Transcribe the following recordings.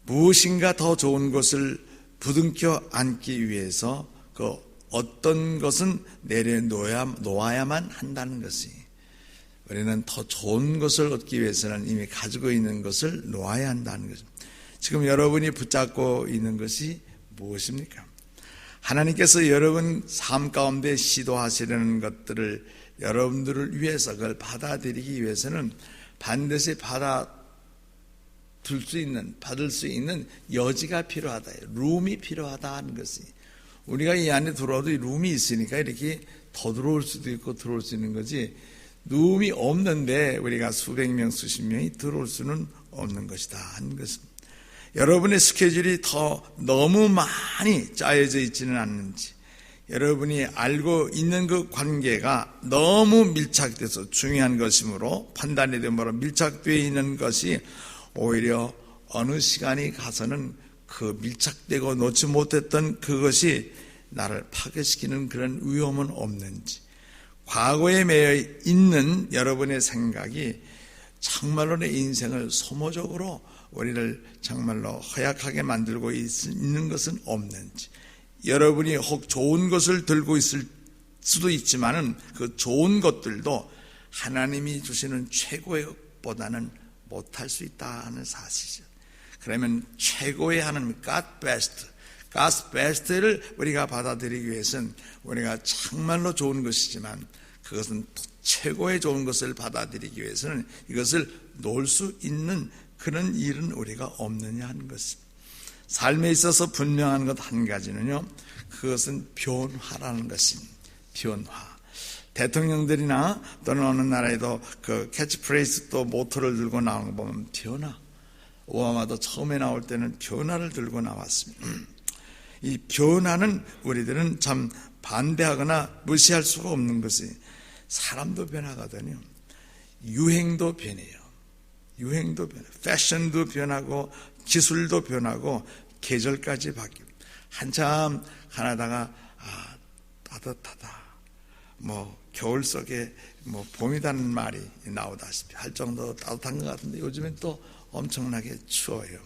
무엇인가 더 좋은 것을 부둥켜 안기 위해서 그 어떤 것은 내려놓아야만 한다는 것이, 우리는 더 좋은 것을 얻기 위해서는 이미 가지고 있는 것을 놓아야 한다는 것입니다. 지금 여러분이 붙잡고 있는 것이 무엇입니까? 하나님께서 여러분 삶 가운데 시도하시려는 것들을 여러분들을 위해서 그걸 받아들이기 위해서는 반드시 받을 수 있는 여지가 필요하다, 룸이 필요하다 하는 것이, 우리가 이 안에 들어와도 이 룸이 있으니까 이렇게 더 들어올 수도 있고 들어올 수 있는 거지, 룸이 없는데 우리가 수백 명 수십 명이 들어올 수는 없는 것이다 하는 것입니다. 여러분의 스케줄이 너무 많이 짜여져 있지는 않는지, 여러분이 알고 있는 그 관계가 너무 밀착돼서 중요한 것이므로 판단이 되므로 밀착되어 있는 것이 오히려 어느 시간이 가서는 그 밀착되고 놓지 못했던 그것이 나를 파괴시키는 그런 위험은 없는지, 과거에 매여 있는 여러분의 생각이 정말로 내 인생을 소모적으로 우리를 정말로 허약하게 만들고 있는 것은 없는지, 여러분이 혹 좋은 것을 들고 있을 수도 있지만은 그 좋은 것들도 하나님이 주시는 최고의 것보다는 못할 수 있다는 사실이죠. 그러면 최고의 하나님, God's best를 우리가 받아들이기 위해서는 우리가 정말로 좋은 것이지만 그것은 최고의 좋은 것을 받아들이기 위해서는 이것을 놓을 수 있는 그런 일은 우리가 없느냐 하는 것입니다. 삶에 있어서 분명한 것 한 가지는요, 그것은 변화라는 것입니다. 변화. 대통령들이나 또는 어느 나라에도 그 캐치프레이즈 또 모토를 들고 나오는 거 보면 변화. 오바마도 처음에 나올 때는 변화를 들고 나왔습니다. 이 변화는 우리들은 참 반대하거나 무시할 수가 없는 것이, 사람도 변하거든요. 유행도 변해요. 유행도 변해, 패션도 변하고 기술도 변하고 계절까지 바뀌고, 한참 가나다가 따뜻하다, 겨울 속에 봄이라는 말이 나오다시피 할 정도로 따뜻한 것 같은데 요즘엔 또 엄청나게 추워요.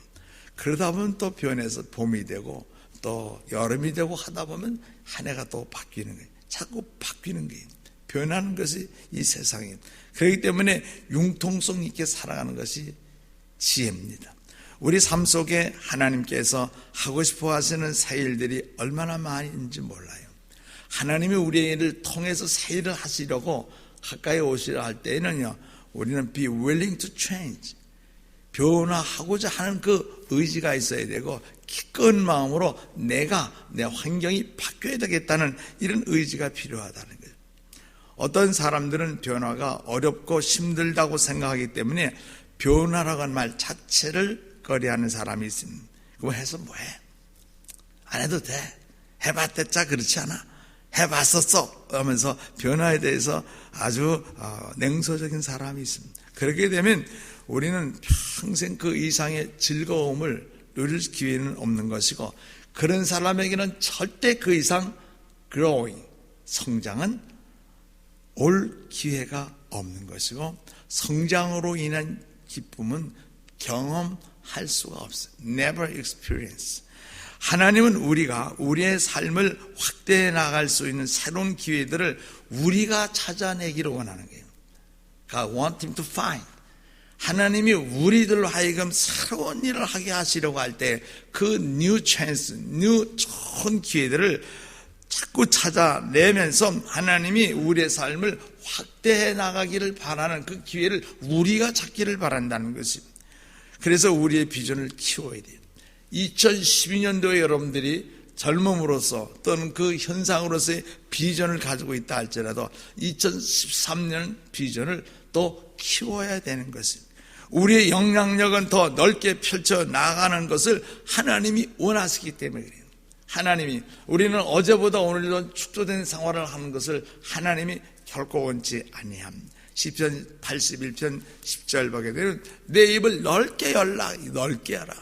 그러다 보면 또 변해서 봄이 되고 또 여름이 되고 하다 보면 한 해가 또 바뀌는 거예요. 자꾸 바뀌는 거예요. 변하는 것이 이 세상이에요. 그렇기 때문에 융통성 있게 살아가는 것이 지혜입니다. 우리 삶 속에 하나님께서 하고 싶어 하시는 새 일들이 얼마나 많은지 몰라요. 하나님이 우리를 통해서 새 일을 하시려고 가까이 오시려 할 때에는요, 우리는 be willing to change, 변화하고자 하는 그 의지가 있어야 되고, 기꺼운 마음으로 내 환경이 바뀌어야 되겠다는 이런 의지가 필요하다는 거예요. 어떤 사람들은 변화가 어렵고 힘들다고 생각하기 때문에 변화라고 하는 말 자체를 거리하는 사람이 있습니다. 그거 해서 뭐해? 안 해도 돼. 해봤댔자 그렇지 않아? 해봤었어 하면서 변화에 대해서 아주 냉소적인 사람이 있습니다. 그렇게 되면 우리는 평생 그 이상의 즐거움을 누릴 기회는 없는 것이고, 그런 사람에게는 절대 그 이상 growing, 성장은 올 기회가 없는 것이고, 성장으로 인한 기쁨은 경험할 수가 없어요. Never experience. 하나님은 우리가 우리의 삶을 확대해 나갈 수 있는 새로운 기회들을 우리가 찾아내기를 원하는 거예요. God want him to find. 하나님이 우리들로 하여금 새로운 일을 하게 하시려고 할 때 그 new chance, new 좋은 기회들을 자꾸 찾아내면서 하나님이 우리의 삶을 확대해 나가기를 바라는 그 기회를 우리가 찾기를 바란다는 것입니다. 그래서 우리의 비전을 키워야 돼요. 2012년도에 여러분들이 젊음으로서 또는 그 현상으로서의 비전을 가지고 있다 할지라도 2013년 비전을 또 키워야 되는 것입니다. 우리의 영향력은 더 넓게 펼쳐 나가는 것을 하나님이 원하시기 때문에 그래요. 하나님이, 우리는 어제보다 오늘도 축소된 생활을 하는 것을 하나님이 결코 원치 아니합니다. 시편 81편 10절 보게 되면 내 입을 넓게 열라, 넓게 하라.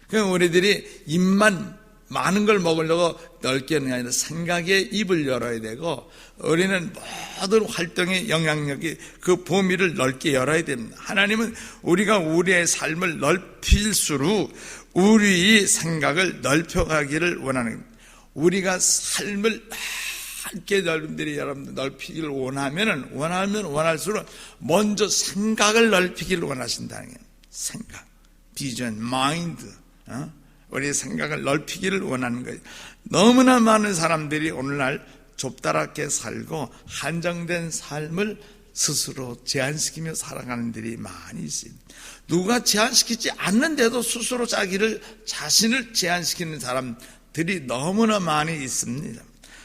그럼 우리들이 입만 많은 걸 먹으려고 넓게 하는 게 아니라 생각의 입을 열어야 되고, 우리는 모든 활동의 영향력이 그 범위를 넓게 열어야 됩니다. 하나님은 우리가 우리의 삶을 넓힐수록 우리의 생각을 넓혀가기를 원하는 겁니다. 우리가 삶을 넓게 여러분들 넓히기를 원하면 원할수록 먼저 생각을 넓히기를 원하신다는 거예요. 생각, 비전, 마인드, 우리의 생각을 넓히기를 원하는 거예요. 너무나 많은 사람들이 오늘날 좁다랗게 살고 한정된 삶을 스스로 제한시키며 살아가는 들이 많이 있습니다. 누가 제한시키지 않는데도 스스로 자신을 제한시키는 사람들이 너무나 많이 있습니다.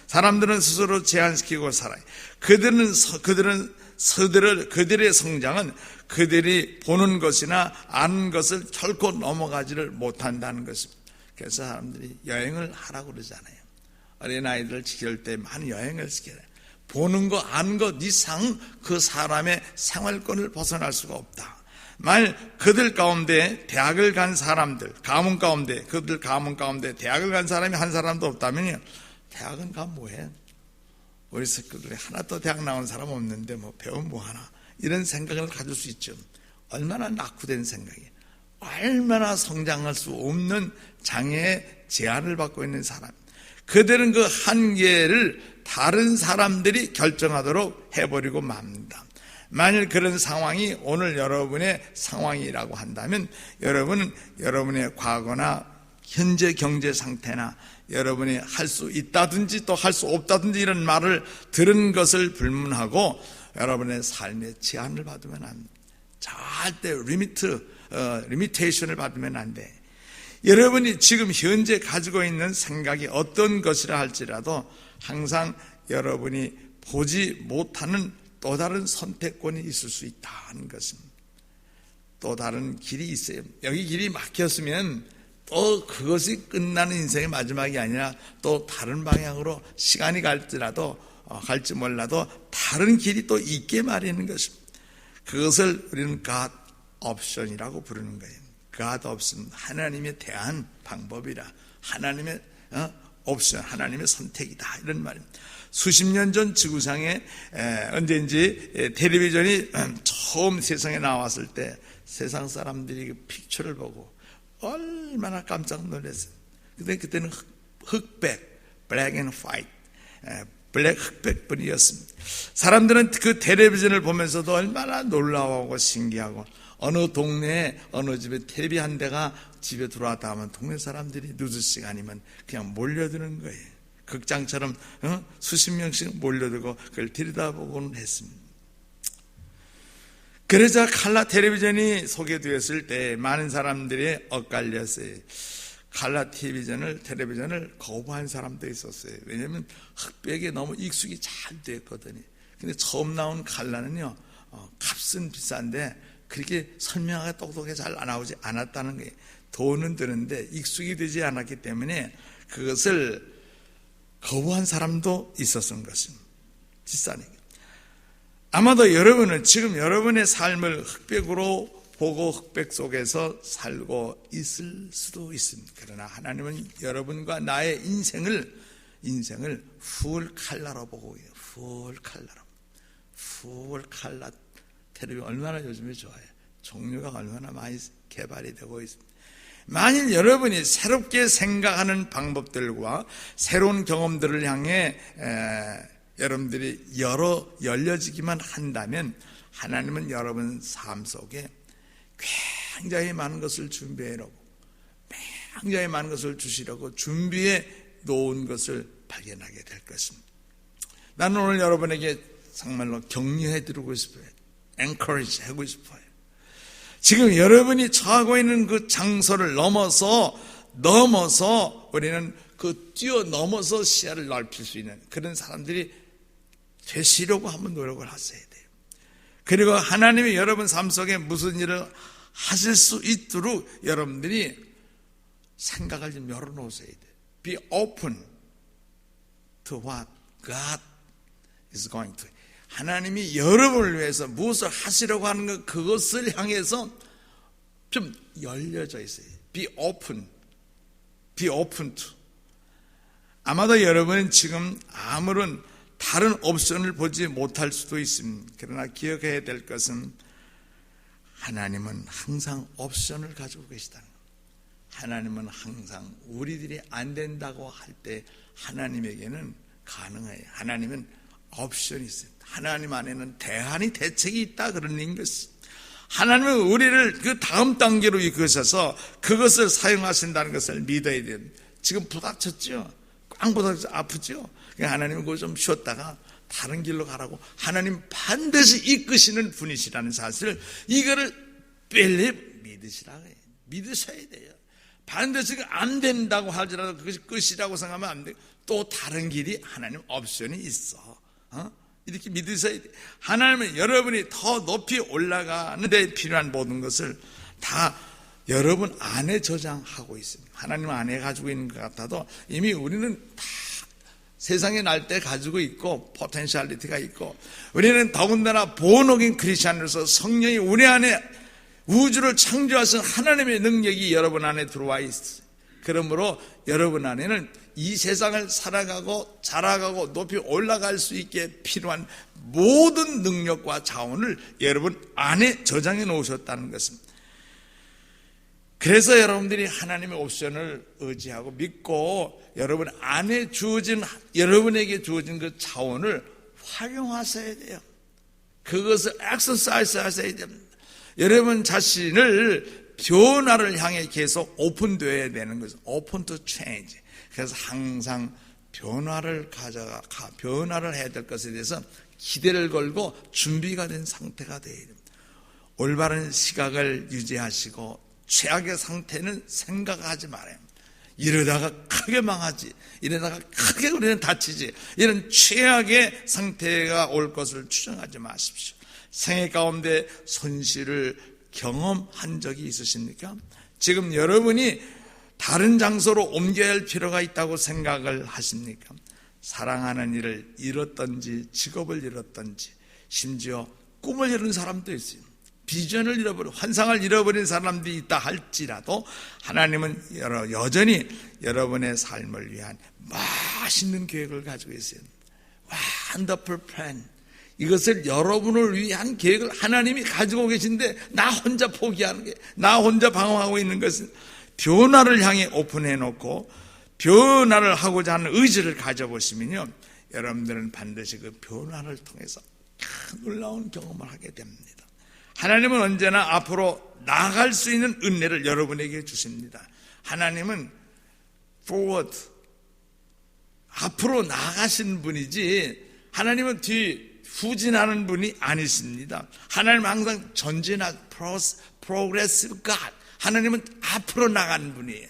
사람들은 스스로 제한시키고 살아요. 그들의 성장은 그들이 보는 것이나 아는 것을 결코 넘어가지를 못한다는 것입니다. 그래서 사람들이 여행을 하라고 그러잖아요. 어린아이들 지킬 때 많은 여행을 시켜요. 보는 거 아는 것 이상 그 사람의 생활권을 벗어날 수가 없다. 만일 그들 가운데 대학을 간 사람들, 가문 가운데 대학을 간 사람이 한 사람도 없다면요, 대학은 가면 뭐해? 우리 식구들이 하나도 대학 나온 사람 없는데 뭐 배우면 뭐하나, 이런 생각을 가질 수 있죠. 얼마나 낙후된 생각이에요. 얼마나 성장할 수 없는 장애의 제한을 받고 있는 사람. 그들은 그 한계를 다른 사람들이 결정하도록 해버리고 맙니다. 만일 그런 상황이 오늘 여러분의 상황이라고 한다면, 여러분은 여러분의 과거나 현재 경제 상태나 여러분이 할 수 있다든지 또 할 수 없다든지 이런 말을 들은 것을 불문하고 여러분의 삶에 제한을 받으면 안 돼. 절대 리미테이션을 받으면 안 돼. 여러분이 지금 현재 가지고 있는 생각이 어떤 것이라 할지라도 항상 여러분이 보지 못하는 또 다른 선택권이 있을 수 있다는 것입니다. 또 다른 길이 있어요. 여기 길이 막혔으면 또 그것이 끝나는 인생의 마지막이 아니라 또 다른 방향으로 시간이 갈지 몰라도 다른 길이 또 있게 마련하는 것입니다. 그것을 우리는 God option이라고 부르는 거예요. God option, 하나님에 대한 방법이라, 하나님의 옵션, 하나님의 선택이다, 이런 말입니다. 수십 년 전 지구상에 언제인지 텔레비전이 처음 세상에 나왔을 때 세상 사람들이 그 픽처를 보고 얼마나 깜짝 놀랐어요. 근데 그때는 흑백, black and white, 흑백뿐이었습니다. 사람들은 그 텔레비전을 보면서도 얼마나 놀라워하고 신기하고, 어느 동네에 어느 집에 텔레비 한 대가 집에 들어왔다 하면 동네 사람들이 늦은 시간이면 그냥 몰려드는 거예요. 극장처럼 수십 명씩 몰려들고 그걸 들여다보고는 했습니다. 그러자 칼라 텔레비전이 소개되었을 때 많은 사람들이 엇갈렸어요. 칼라 텔레비전을 거부한 사람도 있었어요. 왜냐하면 흑백에 너무 익숙이 잘 됐거든요. 근데 처음 나온 칼라는요, 값은 비싼데 그렇게 설명하기가 똑똑하게 잘 나오지 않았다는 거예요. 돈은 드는데 익숙이 되지 않았기 때문에 그것을 거부한 사람도 있었던 것입니다. 비싸니까. 아마도 여러분은 지금 여러분의 삶을 흑백으로 보고 흑백 속에서 살고 있을 수도 있습니다. 그러나 하나님은 여러분과 나의 인생을 풀 칼라로 보고 있어요. 풀 칼라 텔레비전 얼마나 요즘에 좋아요. 종류가 얼마나 많이 개발이 되고 있습니다. 만일 여러분이 새롭게 생각하는 방법들과 새로운 경험들을 향해 여러분들이 열려지기만 한다면 하나님은 여러분 삶 속에 굉장히 많은 것을 준비해 놓고 굉장히 많은 것을 주시려고 준비해 놓은 것을 발견하게 될 것입니다. 나는 오늘 여러분에게 정말로 격려해 드리고 싶어요. encourage 하고 싶어요. 지금 여러분이 처하고 있는 그 장소를 넘어서 우리는 그 뛰어넘어서 시야를 넓힐 수 있는 그런 사람들이 되시려고 한번 노력을 하셔야 돼요. 그리고 하나님이 여러분 삶 속에 무슨 일을 하실 수 있도록 여러분들이 생각을 좀 열어놓으셔야 돼요. Be open to what God is going to. 하나님이 여러분을 위해서 무엇을 하시려고 하는 것, 그것을 향해서 좀 열려져 있어요. Be open to. 아마도 여러분은 지금 아무런 다른 옵션을 보지 못할 수도 있습니다. 그러나 기억해야 될 것은 하나님은 항상 옵션을 가지고 계시다는 겁니다. 하나님은 항상 우리들이 안 된다고 할 때 하나님에게는 가능해요. 하나님은 옵션이 있어요. 하나님 안에는 대안이 대책이 있다 그런 것이. 하나님은 우리를 그 다음 단계로 이끄셔서 그것을 사용하신다는 것을 믿어야 돼요. 지금 부닥쳤죠? 꽝 부닥쳐 아프죠? 하나님은 그걸 좀 쉬었다가 다른 길로 가라고 하나님 반드시 이끄시는 분이시라는 사실, 이거를 빨리 믿으시라고 해요. 믿으셔야 돼요. 반드시 안 된다고 하더라도 그것이 끝이라고 생각하면 안 돼요. 또 다른 길이 하나님 옵션이 있어. 이렇게 믿으셔야 돼요. 하나님은 여러분이 더 높이 올라가는 데 필요한 모든 것을 다 여러분 안에 저장하고 있습니다. 하나님 안에 가지고 있는 것 같아도 이미 우리는 다 세상에 날 때 가지고 있고 포텐셜리티가 있고, 우리는 더군다나 본어긴 크리스찬으로서 성령이 우리 안에 우주를 창조하신 하나님의 능력이 여러분 안에 들어와 있어요. 그러므로 여러분 안에는 이 세상을 살아가고 자라가고 높이 올라갈 수 있게 필요한 모든 능력과 자원을 여러분 안에 저장해 놓으셨다는 것입니다. 그래서 여러분들이 하나님의 옵션을 의지하고 믿고 여러분 안에 주어진, 여러분에게 주어진 그 자원을 활용하셔야 돼요. 그것을 엑서사이즈 하셔야 됩니다. 여러분 자신을 변화를 향해 계속 오픈되어야 되는 것은 오픈 투 체인지. 그래서 항상 변화를 변화를 해야 될 것에 대해서 기대를 걸고 준비가 된 상태가 되어야 됩니다. 올바른 시각을 유지하시고 최악의 상태는 생각하지 말아요. 이러다가 크게 망하지, 이러다가 크게 우리는 다치지, 이런 최악의 상태가 올 것을 추정하지 마십시오. 생애 가운데 손실을 경험한 적이 있으십니까? 지금 여러분이 다른 장소로 옮겨야 할 필요가 있다고 생각을 하십니까? 사랑하는 일을 잃었던지 직업을 잃었던지 심지어 꿈을 잃은 사람도 있어요. 비전을 잃어버린, 환상을 잃어버린 사람들이 있다 할지라도 하나님은 여전히 여러분의 삶을 위한 맛있는 계획을 가지고 있어요. Wonderful plan. 이것을 여러분을 위한 계획을 하나님이 가지고 계신데 나 혼자 포기하는 게, 나 혼자 방황하고 있는 것은 변화를 향해 오픈해 놓고 변화를 하고자 하는 의지를 가져보시면요, 여러분들은 반드시 그 변화를 통해서 놀라운 경험을 하게 됩니다. 하나님은 언제나 앞으로 나아갈 수 있는 은혜를 여러분에게 주십니다. 하나님은 forward, 앞으로 나아가신 분이지 하나님은 후진하는 분이 아니십니다. 하나님은 항상 전진한 progressive God, 하나님은 앞으로 나가는 분이에요.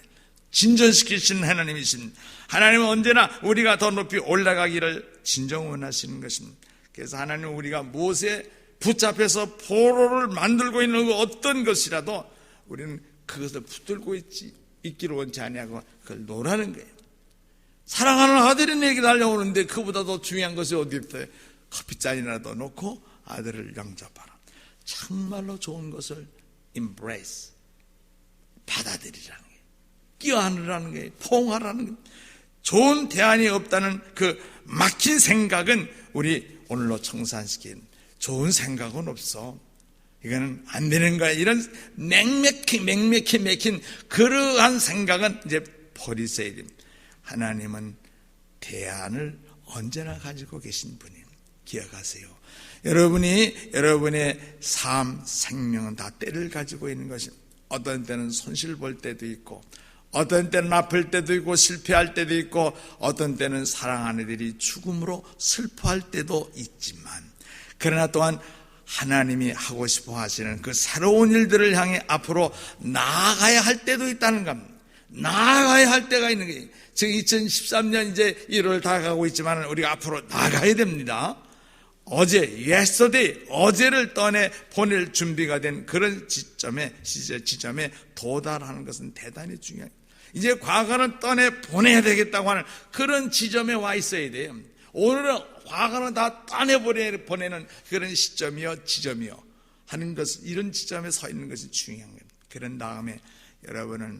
진전시키시는 하나님이십니다. 하나님은 언제나 우리가 더 높이 올라가기를 진정 원하시는 것입니다. 그래서 하나님은 우리가 무엇에 붙잡혀서 포로를 만들고 있는 그 어떤 것이라도 우리는 그것을 붙들고 있기를 원치 아니하고 그걸 놓으라는 거예요. 사랑하는 아들이 내게 달려오는데 그보다 더 중요한 것이 어디 있어요? 커피잔이라도 놓고 아들을 영접하라. 정말로 좋은 것을 embrace, 받아들이라는 거예요. 끼어안으라는 거예요. 포옹하라는 거예요. 좋은 대안이 없다는 그 막힌 생각은 우리 오늘로 청산시킨 좋은 생각은 없어, 이거는 안 되는 거야, 이런 맥힌 그러한 생각은 이제 버리셔야 됩니다. 하나님은 대안을 언제나 가지고 계신 분이에요. 기억하세요. 여러분의 삶, 생명은 다 때를 가지고 있는 것입니다. 어떤 때는 손실 볼 때도 있고, 어떤 때는 아플 때도 있고, 실패할 때도 있고, 어떤 때는 사랑하는 이들이 죽음으로 슬퍼할 때도 있지만, 그러나 또한 하나님이 하고 싶어 하시는 그 새로운 일들을 향해 앞으로 나아가야 할 때도 있다는 겁니다. 나아가야 할 때가 있는 거예요. 지금 2013년 이제 1월 다 가고 있지만 우리가 앞으로 나가야 됩니다. yesterday, 어제를 떠내 보낼 준비가 된 그런 지점에 도달하는 것은 대단히 중요해요. 이제 과거는 떠내 보내야 되겠다고 하는 그런 지점에 와 있어야 돼요. 오늘은 과거는 다 떠내보내는 그런 시점이요, 지점이요 하는 것, 이런 지점에 서 있는 것이 중요한 겁니다. 그런 다음에 여러분은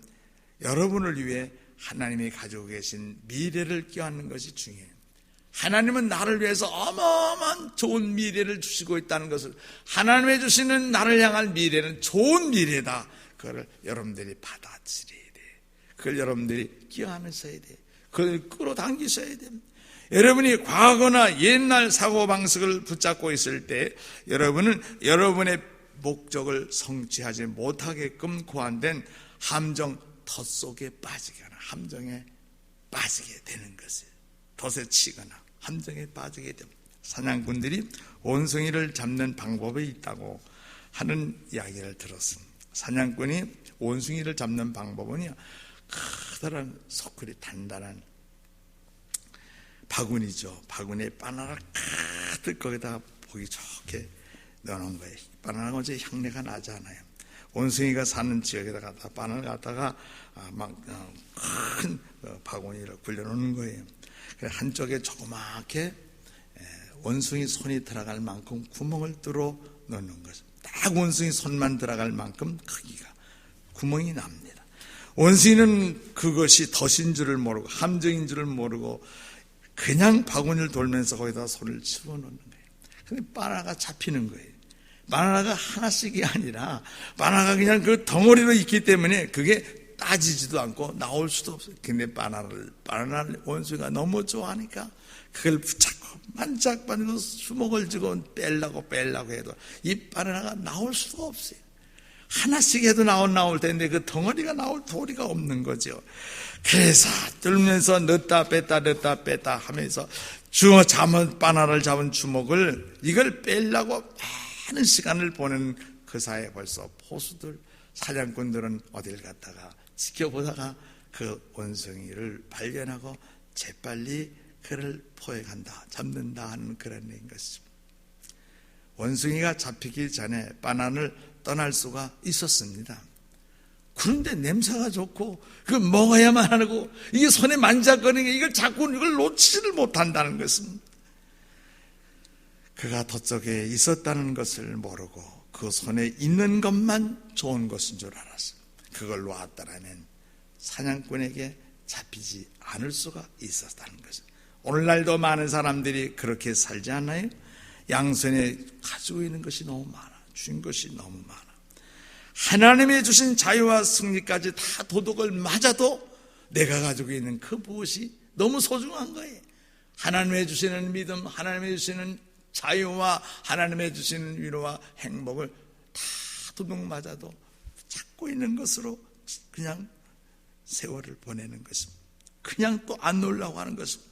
여러분을 위해 하나님이 가지고 계신 미래를 껴안는 것이 중요해요. 하나님은 나를 위해서 어마어마한 좋은 미래를 주시고 있다는 것을, 하나님이 주시는 나를 향한 미래는 좋은 미래다, 그걸 여러분들이 받아들여야 돼. 그걸 여러분들이 껴안으셔야 돼. 그걸 끌어당기셔야 됩니다. 여러분이 과거나 옛날 사고방식을 붙잡고 있을 때 여러분은 여러분의 목적을 성취하지 못하게끔 고안된 함정 덫 속에 빠지거나 함정에 빠지게 되는 것이에요. 덫에 치거나 함정에 빠지게 됩니다. 사냥꾼들이 원숭이를 잡는 방법이 있다고 하는 이야기를 들었습니다. 사냥꾼이 원숭이를 잡는 방법은요, 커다란 소쿠리 단단한 바구니죠. 바구니에 바나나 가득 거기다가 보기 좋게 넣어놓은 거예요. 바나나가 어째 향내가 나지 않아요. 원숭이가 사는 지역에다가 바나나를 갖다가 큰 바구니를 굴려놓는 거예요. 한쪽에 조그맣게 원숭이 손이 들어갈 만큼 구멍을 뚫어 넣는 것입니다. 딱 원숭이 손만 들어갈 만큼 크기가 구멍이 납니다. 원숭이는 그것이 덫인 줄을 모르고 함정인 줄을 모르고 그냥 바구니를 돌면서 거기다 손을 집어넣는 거예요. 근데 바나나가 잡히는 거예요. 바나나가 하나씩이 아니라 바나나가 그냥 그 덩어리로 있기 때문에 그게 따지지도 않고 나올 수도 없어요. 근데 바나나를 원숭이가 너무 좋아하니까 그걸 붙잡고 만짝반으로 주먹을 쥐고 빼려고 해도 이 바나나가 나올 수가 없어요. 하나씩 해도 나올 텐데 그 덩어리가 나올 도리가 없는 거죠. 그래서 들면서 넣다 뺐다 하면서 바나나를 잡은 주먹을 이걸 빼려고 많은 시간을 보낸 그 사이에 벌써 포수들, 사냥꾼들은 어딜 갔다가 지켜보다가 그 원숭이를 발견하고 재빨리 그를 포획한다, 잡는다 하는 그런 것입니다. 원숭이가 잡히기 전에 바나나를 떠날 수가 있었습니다. 그런데 냄새가 좋고 그걸 먹어야만 하고 이게 손에 만작거리는 게 이걸 자꾸 이걸 놓치지를 못한다는 것은, 그가 덫 속에 있었다는 것을 모르고 그 손에 있는 것만 좋은 것인 줄 알았어요. 그걸 놓았다라면 사냥꾼에게 잡히지 않을 수가 있었다는 것입니다. 오늘날도 많은 사람들이 그렇게 살지 않나요? 양손에 가지고 있는 것이 너무 많아, 준 것이 너무 많아. 하나님이 주신 자유와 승리까지 다 도둑을 맞아도 내가 가지고 있는 그 무엇이 너무 소중한 거예요. 하나님이 주시는 믿음, 하나님이 주시는 자유와 하나님이 주시는 위로와 행복을 다 도둑 맞아도 찾고 있는 것으로 그냥 세월을 보내는 것입니다. 그냥 또 안 놀라고 하는 것입니다.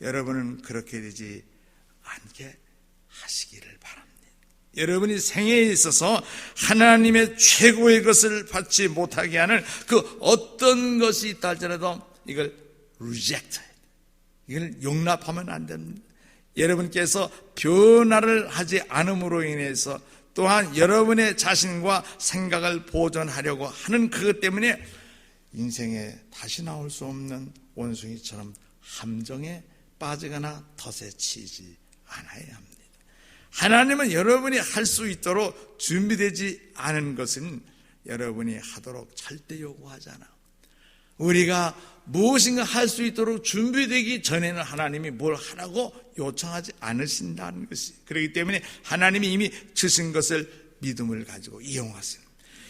여러분은 그렇게 되지 않게 하시기를 바랍니다. 여러분이 생애에 있어서 하나님의 최고의 것을 받지 못하게 하는 그 어떤 것이 있다 할지라도 이걸 reject, 이걸 용납하면 안 됩니다. 여러분께서 변화를 하지 않음으로 인해서 또한 여러분의 자신과 생각을 보존하려고 하는 그것 때문에 인생에 다시 나올 수 없는 원숭이처럼 함정에 빠지거나 덫에 치지 않아야 합니다. 하나님은 여러분이 할 수 있도록 준비되지 않은 것은 여러분이 하도록 절대 요구하잖아. 우리가 무엇인가 할 수 있도록 준비되기 전에는 하나님이 뭘 하라고 요청하지 않으신다는 것이, 그렇기 때문에 하나님이 이미 주신 것을 믿음을 가지고 이용하세요.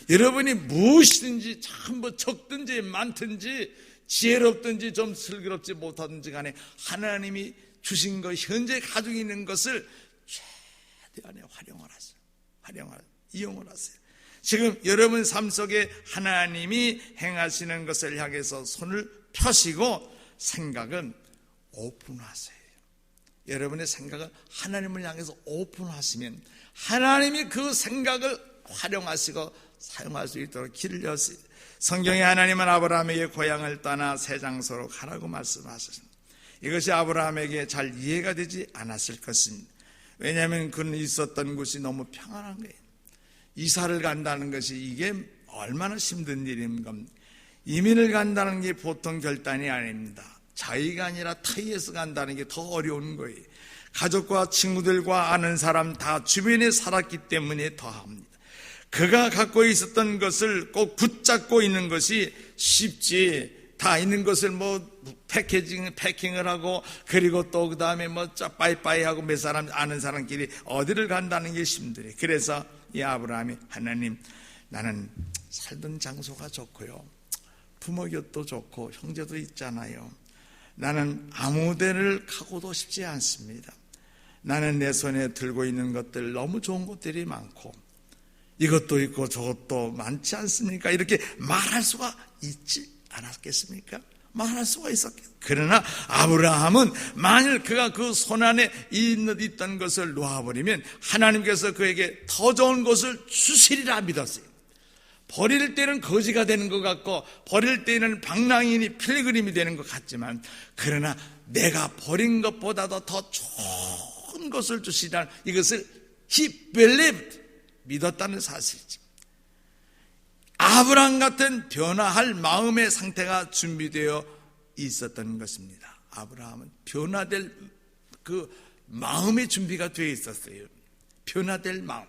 여러분이 무엇이든지 전부 적든지 많든지 지혜롭든지 좀 슬기롭지 못하든지 간에 하나님이 주신 것, 현재 가지고 있는 것을 최대한의 활용을 하세요. 이용을 하세요. 지금 여러분 삶 속에 하나님이 행하시는 것을 향해서 손을 펴시고 생각은 오픈하세요. 여러분의 생각을 하나님을 향해서 오픈하시면 하나님이 그 생각을 활용하시고 사용할 수 있도록 길을 여세요. 성경에 하나님은 아브라함에게 고향을 떠나 새 장소로 가라고 말씀하셨습니다. 이것이 아브라함에게 잘 이해가 되지 않았을 것입니다. 왜냐하면 그는 있었던 곳이 너무 평안한 거예요. 이사를 간다는 것이 이게 얼마나 힘든 일인가. 이민을 간다는 게 보통 결단이 아닙니다. 자의가 아니라 타의에서 간다는 게 더 어려운 거예요. 가족과 친구들과 아는 사람 다 주변에 살았기 때문에 더합니다. 그가 갖고 있었던 것을 꼭 붙잡고 있는 것이 쉽지 다 있는 것을 패킹을 하고, 그리고 또 그 다음에 빠이빠이 하고 몇 사람 아는 사람끼리 어디를 간다는 게 힘들어요. 그래서 이 아브라함이, 하나님, 나는 살던 장소가 좋고요, 부모 곁도 좋고 형제도 있잖아요. 나는 아무 데를 가고도 싶지 않습니다. 나는 내 손에 들고 있는 것들 너무 좋은 것들이 많고 이것도 있고 저것도 많지 않습니까? 이렇게 말할 수가 있지 않았겠습니까? 말할 수가 있었겠죠. 그러나 아브라함은 만일 그가 그 손 안에 있던 것을 놓아버리면 하나님께서 그에게 더 좋은 것을 주시리라 믿었어요. 버릴 때는 거지가 되는 것 같고, 버릴 때는 방랑이니 필그림이 되는 것 같지만, 그러나 내가 버린 것보다도 더 좋은 것을 주시리라, 이것을 he believed, 믿었다는 사실이지. 아브라함 같은 변화할 마음의 상태가 준비되어 있었던 것입니다. 아브라함은 변화될 그 마음의 준비가 되어 있었어요. 변화될 마음,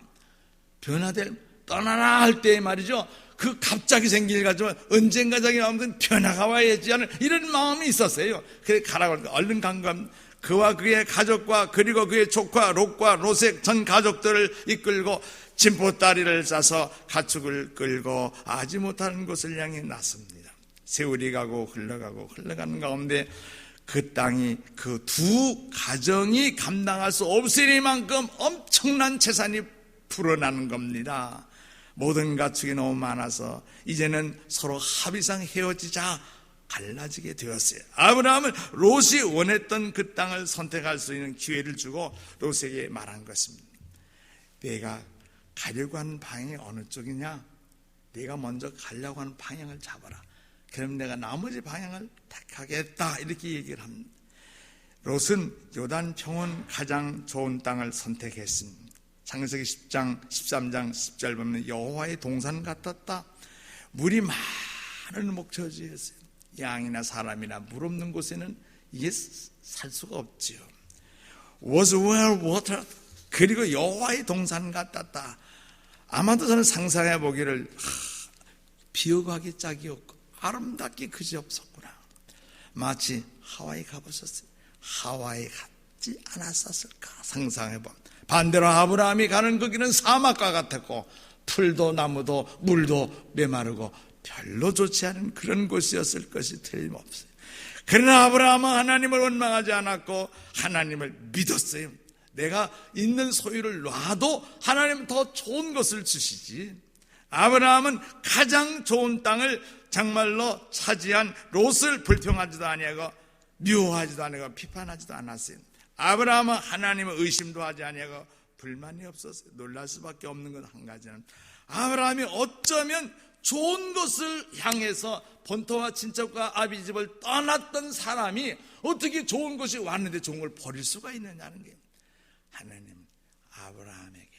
떠나라 할 때 말이죠, 그 갑자기 생길 일 가지고 언젠가 자기 마음은 변화가 와야지 하는 이런 마음이 있었어요. 그래 가라고 얼른 간 겁니다. 그와 그의 가족과 그리고 그의 조카 롯과 롯의 전 가족들을 이끌고 진포다리를 싸서 가축을 끌고 아지 못하는 곳을 향해 났습니다. 세월이 가고 흘러가는 가운데 그 땅이 그 두 가정이 감당할 수 없으리만큼 엄청난 재산이 불어나는 겁니다. 모든 가축이 너무 많아서 이제는 서로 합의상 헤어지자 갈라지게 되었어요. 아브라함은 롯이 원했던 그 땅을 선택할 수 있는 기회를 주고 롯에게 말한 것입니다. 내가 가려고 하는 방향이 어느 쪽이냐? 내가 먼저 가려고 하는 방향을 잡아라. 그럼 내가 나머지 방향을 택하겠다, 이렇게 얘기를 합니다. 롯은 요단 평원 가장 좋은 땅을 선택했습니다. 창세기 10장 13장 10절 보면 여호와의 동산 같았다. 물이 많은 목초지였어요. 양이나 사람이나 물 없는 곳에는 이게 살 수가 없지요. Was well watered. 그리고 여호와의 동산 같았다. 아마도 저는 상상해 보기를 비어가기 짝이 없고 아름답기 그지 없었구나. 마치 하와이 가보셨어요? 하와이 같지 않았었을까 상상해 봐. 반대로 아브라함이 가는 그 길은 사막과 같았고 풀도 나무도 물도 메마르고 별로 좋지 않은 그런 곳이었을 것이 틀림없어요. 그러나 아브라함은 하나님을 원망하지 않았고 하나님을 믿었어요. 내가 있는 소유를 놔도 하나님은 더 좋은 것을 주시지. 아브라함은 가장 좋은 땅을 정말로 차지한 롯을 불평하지도 아니하고 미워하지도 아니하고 비판하지도 않았어요. 아브라함은 하나님을 의심도 하지 아니하고 불만이 없었어요. 놀랄 수밖에 없는 건 한 가지는 아브라함이 어쩌면 좋은 것을 향해서 본토와 친척과 아비 집을 떠났던 사람이 어떻게 좋은 것이 왔는데 좋은 걸 버릴 수가 있느냐는 게, 하나님 아브라함에게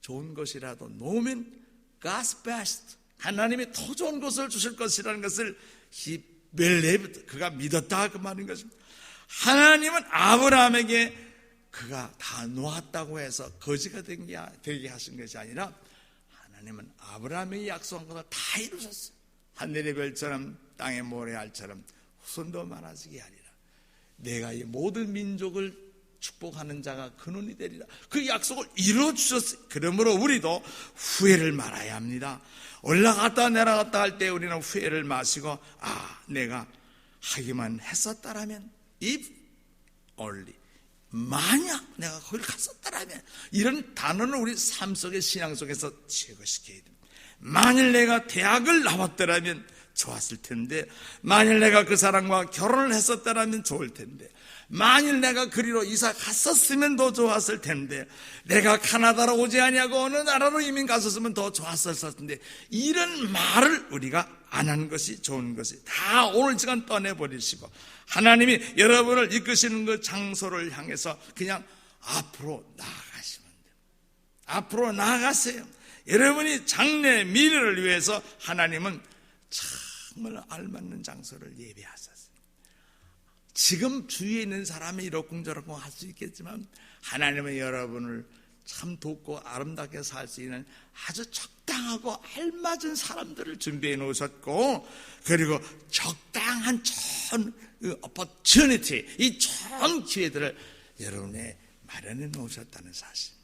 좋은 것이라도 놓으면 God's best, 하나님이 더 좋은 것을 주실 것이라는 것을 he believed, 그가 믿었다 그 말인 것입니다. 하나님은 아브라함에게 그가 다 놓았다고 해서 거지가 되게 하신 것이 아니라 하나님은 아브라함에게 약속한 것을 다 이루셨어요. 하늘의 별처럼 땅의 모래알처럼 후손도 많아지게 하리라. 내가 이 모든 민족을 축복하는 자가 근원이 되리라. 그 약속을 이루어주셨어요. 그러므로 우리도 후회를 말아야 합니다. 올라갔다 내려갔다 할 때 우리는 후회를 마시고 내가 하기만 했었다라면, if only, 만약 내가 거기를 갔었다라면, 이런 단어는 우리 삶 속의 신앙 속에서 제거시켜야 됩니다. 만일 내가 대학을 나왔더라면 좋았을 텐데, 만일 내가 그 사람과 결혼을 했었다라면 좋을 텐데, 만일 내가 그리로 이사 갔었으면 더 좋았을 텐데, 내가 카나다로 오지 아니하고 어느 나라로 이민 갔었으면 더 좋았을 텐데, 이런 말을 우리가 안 한 것이 좋은 것이 다 오늘 시간 떠내버리시고 하나님이 여러분을 이끄시는 그 장소를 향해서 그냥 앞으로 나아가시면 돼요. 앞으로 나아가세요. 여러분이 장래 미래를 위해서 하나님은 정말 알맞는 장소를 예비하셨어요. 지금 주위에 있는 사람이 이러쿵저러쿵 할 수 있겠지만 하나님은 여러분을 참 돕고 아름답게 살 수 있는 아주 적당하고 알맞은 사람들을 준비해 놓으셨고, 그리고 적당한 좋은 opportunity, 이 좋은 기회들을 여러분의 마련해 놓으셨다는 사실.